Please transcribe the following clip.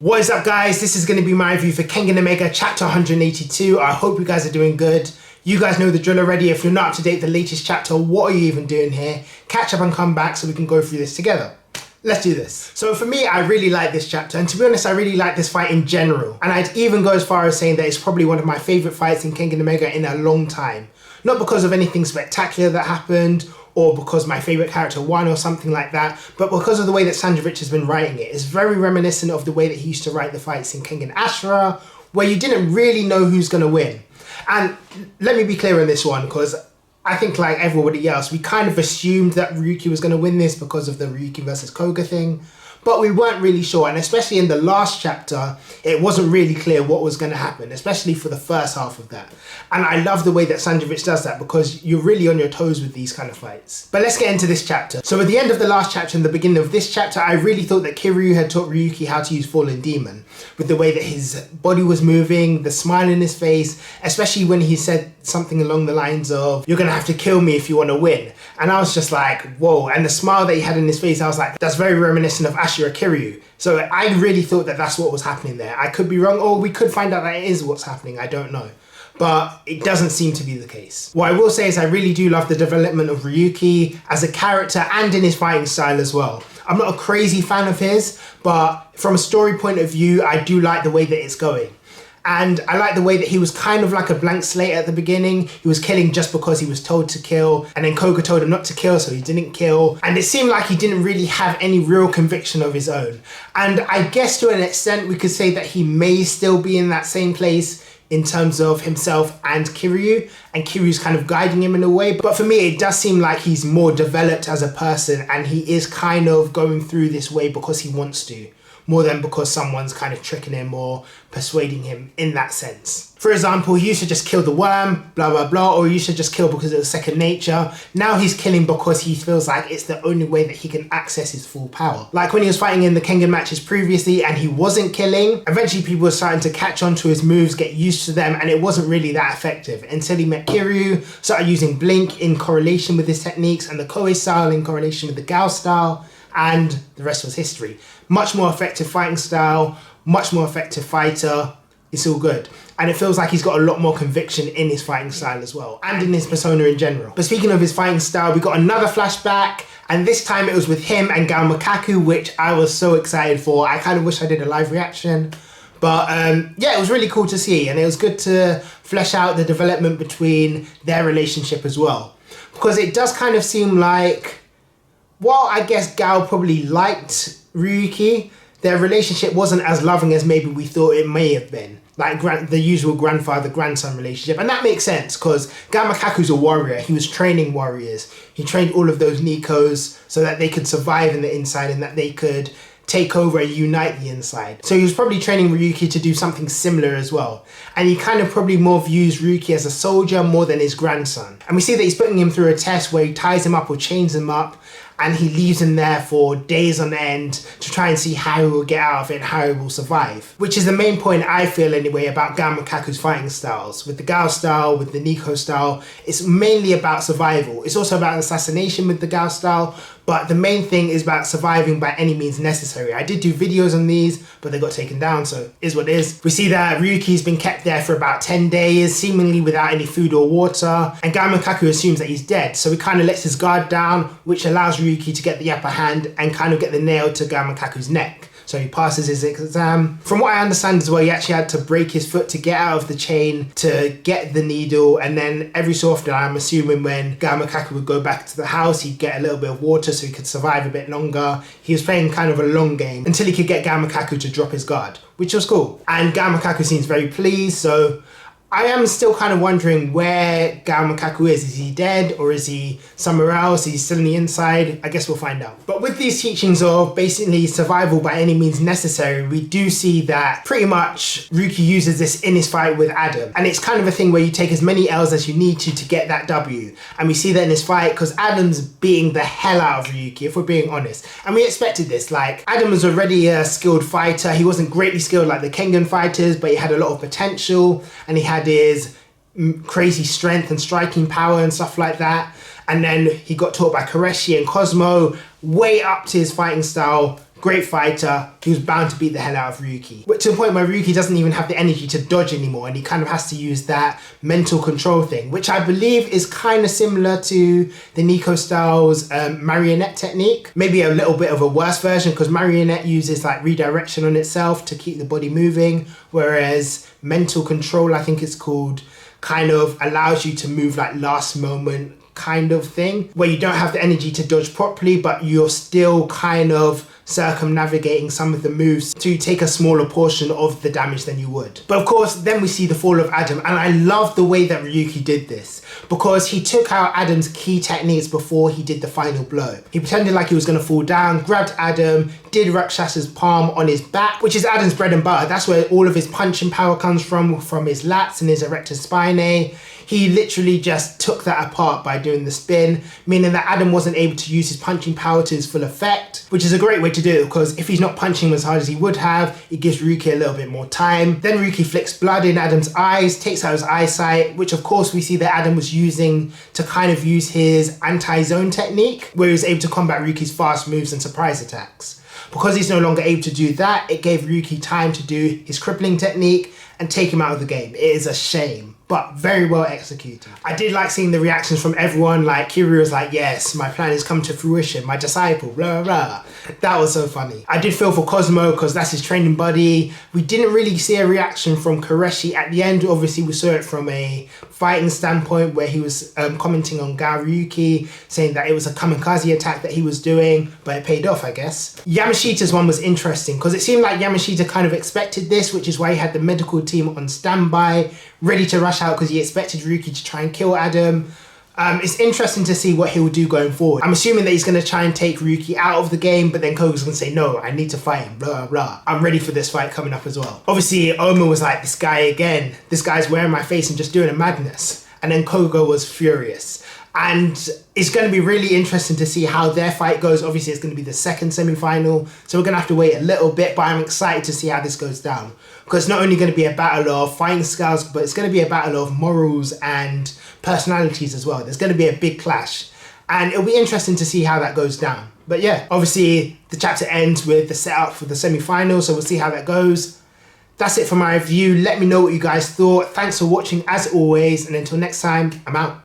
What is up, guys? This is going to be my review for Kengan Omega chapter 182. I hope you guys are doing good. You guys know the drill already. If you're not up to date with the latest chapter, what are you even doing here? Catch up and come back so we can go through this together. Let's do this. So for me, I really like this chapter, and to be honest, I really like this fight in general. And I'd even go as far as saying that it's probably one of my favourite fights in Kengan Omega in a long time. Not because of anything spectacular that happened, or because my favourite character won or something like that, but because of the way that Sanjovic has been writing it. It's very reminiscent of the way that he used to write the fights in Kengan Ashura, where you didn't really know who's going to win. And let me be clear on this one, because I think like everybody else, we kind of assumed that Ryuki was going to win this because of the Ryuki versus Koga thing, but we weren't really sure. And especially in the last chapter, it wasn't really clear what was going to happen, especially for the first half of that. And I love the way that Sanjovic does that, because you're really on your toes with these kind of fights. But let's get into this chapter. So at the end of the last chapter and the beginning of this chapter, I really thought that Kiryu had taught Ryuki how to use Fallen Demon, with the way that his body was moving, the smile in his face, especially when he said something along the lines of, "You're gonna have to kill me if you want to win." And I was just like, whoa. And the smile that he had in his face, I was like, that's very reminiscent of Ashura Kiryu. So I really thought that that's what was happening there. I could be wrong, or we could find out that it is what's happening, I don't know. But it doesn't seem to be the case. What I will say is I really do love the development of Ryuki as a character and in his fighting style as well. I'm not a crazy fan of his, but from a story point of view, I do like the way that it's going. And I like the way that he was kind of like a blank slate at the beginning. He was killing just because he was told to kill, and then Koga told him not to kill, so he didn't kill. And it seemed like he didn't really have any real conviction of his own. And I guess to an extent, we could say that he may still be in that same place in terms of himself and Kiryu, and Kiryu's kind of guiding him in a way. But for me, it does seem like he's more developed as a person, and he is kind of going through this way because he wants to, more than because someone's kind of tricking him or persuading him in that sense. For example, he used to just kill the worm, blah, blah, blah, or he used to just kill because it was second nature. Now he's killing because he feels like it's the only way that he can access his full power. Like when he was fighting in the Kengan matches previously and he wasn't killing, eventually people were starting to catch on to his moves, get used to them, and it wasn't really that effective until he met Kiryu, started using Blink in correlation with his techniques and the Koei style in correlation with the Gao style, and the rest was history. Much more effective fighting style, much more effective fighter. It's all good. And it feels like he's got a lot more conviction in his fighting style as well, and in his persona in general. But speaking of his fighting style, we got another flashback, and this time it was with him and Gao Makaku, which I was so excited for. I kind of wish I did a live reaction. But yeah, it was really cool to see, and it was good to flesh out the development between their relationship as well. Because it does kind of seem like, while I guess Gao probably liked Ryuki, their relationship wasn't as loving as maybe we thought it may have been. Like the usual grandfather-grandson relationship. And that makes sense, because Gao Makaku's a warrior. He was training warriors. He trained all of those Nikos so that they could survive in the inside and that they could take over and unite the inside. So he was probably training Ryuki to do something similar as well. And he kind of probably more views Ryuki as a soldier more than his grandson. And we see that he's putting him through a test where he ties him up or chains him up, and he leaves him there for days on end to try and see how he will get out of it and how he will survive. Which is the main point, I feel anyway, about Gao Makaku's fighting styles. With the Gao style, with the Nico style, it's mainly about survival. It's also about assassination with the Gao style, but the main thing is about surviving by any means necessary. I did do videos on these, but they got taken down, so is what it is. We see that Ryuki's been kept there for about 10 days, seemingly without any food or water, and Gao Makaku assumes that he's dead, so he kind of lets his guard down, which allows Ryuki to get the upper hand and kind of get the nail to Gao Makaku's neck. So he passes his exam. From what I understand as well, he actually had to break his foot to get out of the chain to get the needle, and then every so often, I'm assuming when Gao Makaku would go back to the house, he'd get a little bit of water so he could survive a bit longer. He was playing kind of a long game until he could get Gao Makaku to drop his guard, which was cool. And Gao Makaku seems very pleased, so I am still kind of wondering where Gao Makaku is. Is he dead, or is he somewhere else? Is he still in the inside? I guess we'll find out. But with these teachings of basically survival by any means necessary, we do see that pretty much Ryuki uses this in his fight with Adam. And it's kind of a thing where you take as many L's as you need to get that W. And we see that in this fight because Adam's beating the hell out of Ryuki, if we're being honest. And we expected this. Like, Adam was already a skilled fighter. He wasn't greatly skilled like the Kengan fighters, but he had a lot of potential, and he had his crazy strength and striking power and stuff like that. And then he got taught by Koreshi and Cosmo, way up to his fighting style great fighter. He was bound to beat the hell out of Ryuki. But to the point where Ryuki doesn't even have the energy to dodge anymore, and he kind of has to use that mental control thing, which I believe is kind of similar to the Nico Styles marionette technique. Maybe a little bit of a worse version, because marionette uses like redirection on itself to keep the body moving, whereas mental control, I think it's called, kind of allows you to move like last moment kind of thing, where you don't have the energy to dodge properly, but you're still kind of circumnavigating some of the moves to take a smaller portion of the damage than you would. But of course, then we see the fall of Adam, and I love the way that Ryuki did this, because he took out Adam's key techniques before he did the final blow. He pretended like he was going to fall down, grabbed Adam, did Rakshasa's palm on his back, which is Adam's bread and butter. That's where all of his punching power comes from his lats and his erector spinae. He literally just took that apart by doing the spin, meaning that Adam wasn't able to use his punching power to his full effect, which is a great way to do it, because if he's not punching him as hard as he would have, it gives Ryuki a little bit more time. Then Ryuki flicks blood in Adam's eyes, takes out his eyesight, which of course we see that Adam was using to kind of use his anti-zone technique, where he was able to combat Ryuki's fast moves and surprise attacks. Because he's no longer able to do that, it gave Ryuki time to do his crippling technique and take him out of the game. It is a shame, but very well executed. I did like seeing the reactions from everyone. Like Kiryu was like, yes, my plan has come to fruition, my disciple, blah, blah, blah. That was so funny. I did feel for Cosmo, because that's his training buddy. We didn't really see a reaction from Koreshi at the end. Obviously, we saw it from a fighting standpoint, where he was commenting on Ryuki, saying that it was a kamikaze attack that he was doing, but it paid off, I guess. Yamashita's one was interesting, because it seemed like Yamashita kind of expected this, which is why he had the medical team on standby, ready to rush out, because he expected Ryuki to try and kill Adam. It's interesting to see what he'll do going forward. I'm assuming that he's going to try and take Ryuki out of the game, but then Koga's going to say, no, I need to fight him, blah, blah. I'm ready for this fight coming up as well. Obviously, Oma was like, this guy again. This guy's wearing my face and just doing a madness. And then Koga was furious. And it's going to be really interesting to see how their fight goes. Obviously, it's going to be the second semi-final, so we're going to have to wait a little bit, but I'm excited to see how this goes down. Because it's not only going to be a battle of fighting skills, but it's going to be a battle of morals and personalities as well. There's going to be a big clash, and it'll be interesting to see how that goes down. But yeah, obviously, the chapter ends with the setup for the semi-final, so we'll see how that goes. That's it for my review. Let me know what you guys thought. Thanks for watching as always, and until next time, I'm out.